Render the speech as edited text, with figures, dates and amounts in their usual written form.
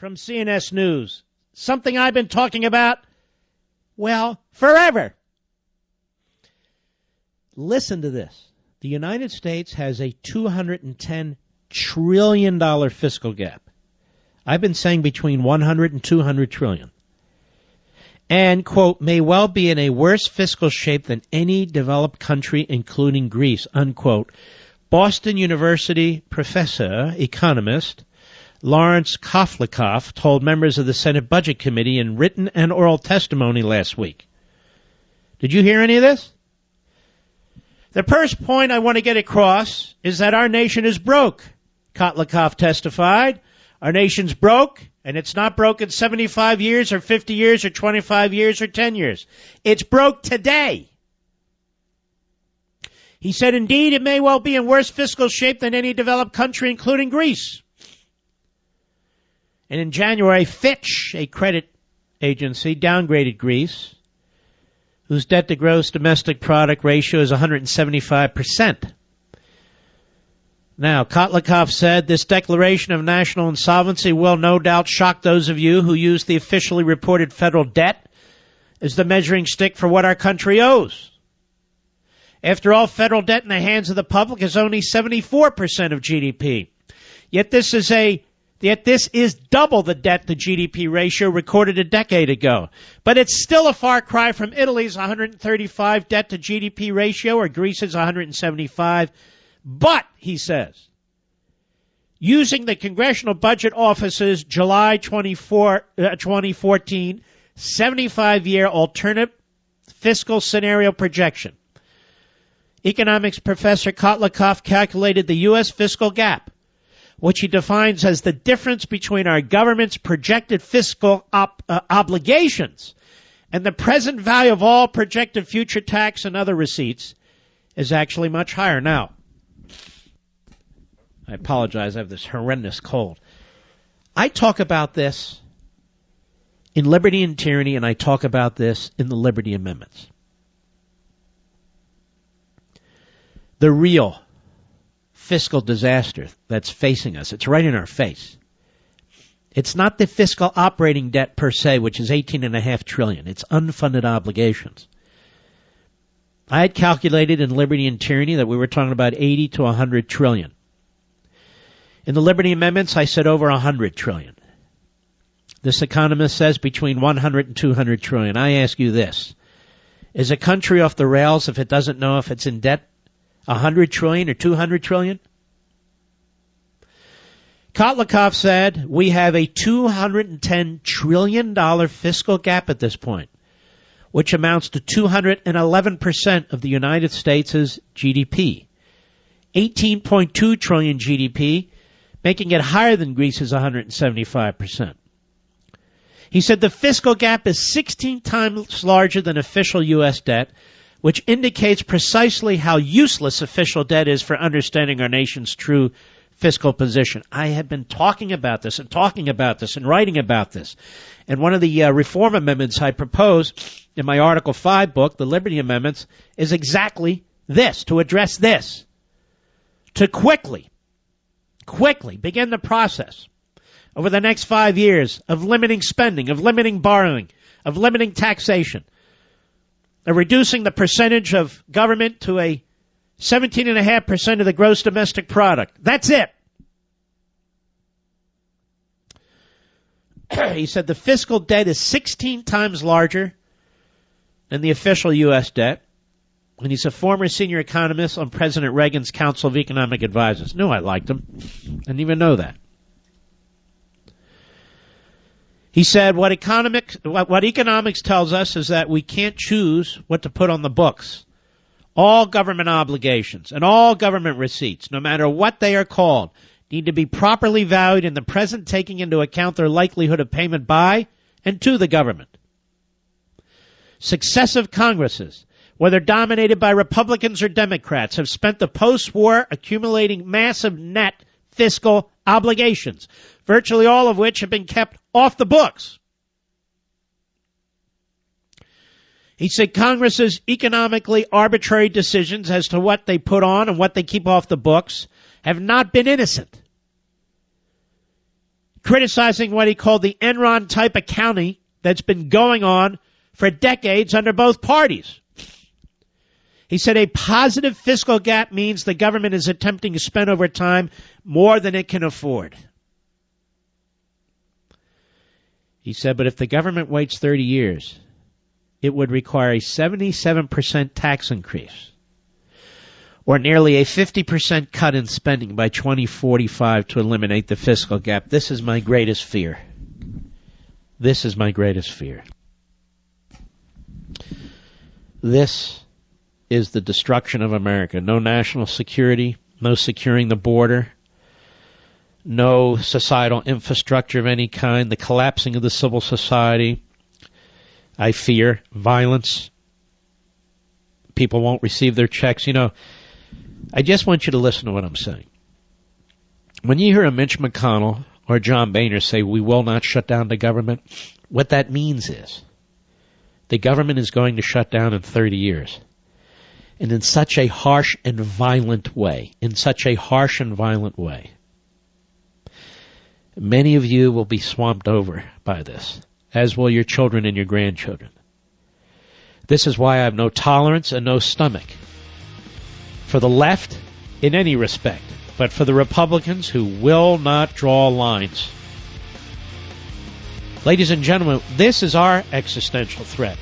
from CNS News. Something I've been talking about, well, forever. Listen to this. The United States has a $210 trillion fiscal gap. I've been saying between 100 and 200 trillion. And, quote, may well be in a worse fiscal shape than any developed country, including Greece, unquote. Boston University professor, economist, Lawrence Koflikoff told members of the Senate Budget Committee in written and oral testimony last week. Did you hear any of this? The first point I want to get across is that our nation is broke, Koflikoff testified. Our nation's broke, and it's not broke in 75 years or 50 years or 25 years or 10 years. It's broke today. He said, indeed, it may well be in worse fiscal shape than any developed country, including Greece. And in January, Fitch, a credit agency, downgraded Greece, whose debt-to-gross domestic product ratio is 175%. Now, Koflikoff said this declaration of national insolvency will no doubt shock those of you who use the officially reported federal debt as the measuring stick for what our country owes. After all, federal debt in the hands of the public is only 74% of GDP. Yet this is double the debt-to-GDP ratio recorded a decade ago. But it's still a far cry from Italy's 135 debt-to-GDP ratio or Greece's 175. But, he says, using the Congressional Budget Office's July 2014 75-year alternate fiscal scenario projection, economics professor Koflikoff calculated the U.S. fiscal gap, which he defines as the difference between our government's projected fiscal obligations and the present value of all projected future tax and other receipts, is actually much higher. Now, I apologize, I have this horrendous cold. I talk about this in Liberty and Tyranny, and I talk about this in the Liberty Amendments. The real fiscal disaster that's facing us, it's right in our face. It's not the fiscal operating debt per se, which is $18.5 trillion. It's unfunded obligations. I had calculated in Liberty and Tyranny that we were talking about 80 to 100 trillion. In the Liberty Amendments, I said over 100 trillion. This economist says between 100 and 200 trillion. I ask you this. Is a country off the rails if it doesn't know if it's in debt 100 trillion or 200 trillion? Koflikoff said we have a $210 trillion fiscal gap at this point, which amounts to 211% of the United States' GDP. 18.2 trillion GDP, making it higher than Greece's 175%. He said the fiscal gap is 16 times larger than official U.S. debt, which indicates precisely how useless official debt is for understanding our nation's true fiscal position. I have been talking about this and writing about this. And one of the reform amendments I proposed in my Article 5 book, the Liberty Amendments, is exactly this, to address this. To quickly begin the process over the next 5 years of limiting spending, of limiting borrowing, of limiting taxation, of reducing the percentage of government to a 17.5% of the gross domestic product. That's it. He said the fiscal debt is 16 times larger than the official U.S. debt. And he's a former senior economist on President Reagan's Council of Economic Advisors. Knew I liked him. Didn't even know that. He said what economics tells us is that we can't choose what to put on the books. All government obligations and all government receipts, no matter what they are called, need to be properly valued in the present, taking into account their likelihood of payment by and to the government. Successive Congresses, whether dominated by Republicans or Democrats, have spent the post-war accumulating massive net fiscal obligations, virtually all of which have been kept off the books. He said Congress's economically arbitrary decisions as to what they put on and what they keep off the books have not been innocent. criticizing what he called the Enron type accounting that's been going on for decades under both parties. He said a positive fiscal gap means the government is attempting to spend over time more than it can afford. He said, but if the government waits 30 years, it would require a 77% tax increase or nearly a 50% cut in spending by 2045 to eliminate the fiscal gap. This is my greatest fear. This is my greatest fear. This is the destruction of America. No national security, no securing the border, no societal infrastructure of any kind, the collapsing of the civil society. I fear violence. People won't receive their checks. You know, I just want you to listen to what I'm saying. When you hear a Mitch McConnell or John Boehner say we will not shut down the government, what that means is the government is going to shut down in 30 years. And in such a harsh and violent way, many of you will be swamped over by this, as will your children and your grandchildren. This is why I have no tolerance and no stomach for the left in any respect, but for the Republicans who will not draw lines. Ladies and gentlemen, this is our existential threat.